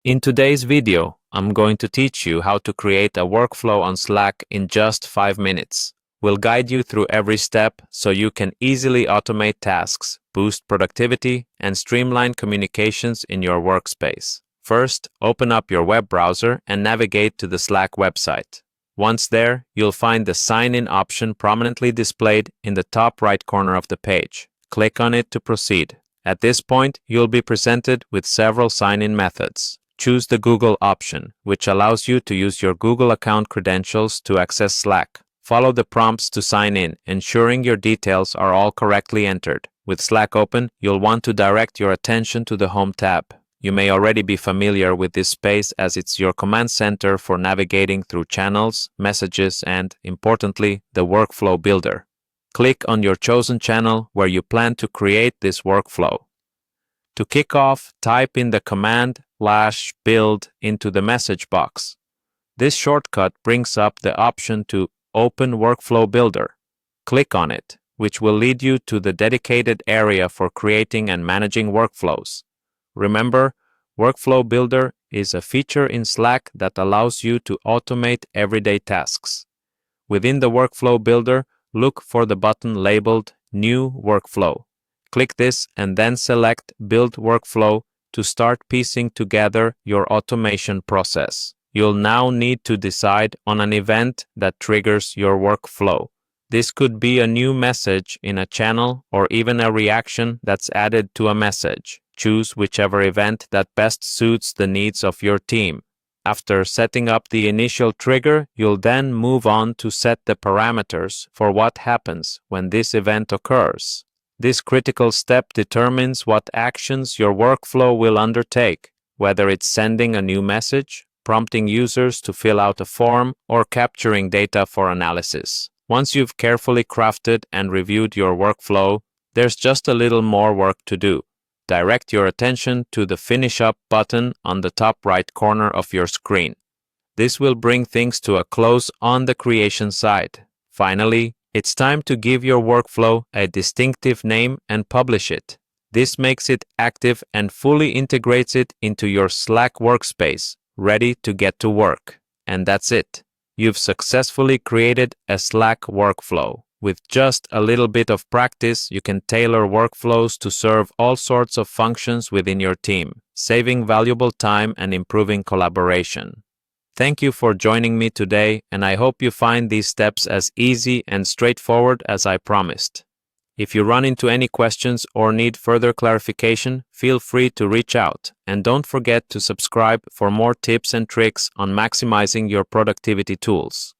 In today's video, I'm going to teach you how to create a workflow on Slack in just 5 minutes. We'll guide you through every step so you can easily automate tasks, boost productivity, and streamline communications in your workspace. First, open up your web browser and navigate to the Slack website. Once there, you'll find the Sign In option prominently displayed in the top right corner of the page. Click on it to proceed. At this point, you'll be presented with several sign-in methods. Choose the Google option, which allows you to use your Google account credentials to access Slack. Follow the prompts to sign in, ensuring your details are all correctly entered. With Slack open, you'll want to direct your attention to the Home tab. You may already be familiar with this space as it's your command center for navigating through channels, messages, and, importantly, the workflow builder. Click on your chosen channel where you plan to create this workflow. To kick off, type in the command /build into the message box. This shortcut brings up the option to Open Workflow Builder. Click on it, which will lead you to the dedicated area for creating and managing workflows. Remember, Workflow Builder is a feature in Slack that allows you to automate everyday tasks. Within the Workflow Builder, look for the button labeled New Workflow. Click this and then select Build Workflow to start piecing together your automation process. You'll now need to decide on an event that triggers your workflow. This could be a new message in a channel or even a reaction that's added to a message. Choose whichever event that best suits the needs of your team. After setting up the initial trigger, you'll then move on to set the parameters for what happens when this event occurs. This critical step determines what actions your workflow will undertake, whether it's sending a new message, prompting users to fill out a form, or capturing data for analysis. Once you've carefully crafted and reviewed your workflow, there's just a little more work to do. Direct your attention to the Finish Up button on the top right corner of your screen. This will bring things to a close on the creation side. Finally, it's time to give your workflow a distinctive name and publish it. This makes it active and fully integrates it into your Slack workspace, ready to get to work. And that's it. You've successfully created a Slack workflow. With just a little bit of practice, you can tailor workflows to serve all sorts of functions within your team, saving valuable time and improving collaboration. Thank you for joining me today, and I hope you find these steps as easy and straightforward as I promised. If you run into any questions or need further clarification, feel free to reach out, and don't forget to subscribe for more tips and tricks on maximizing your productivity tools.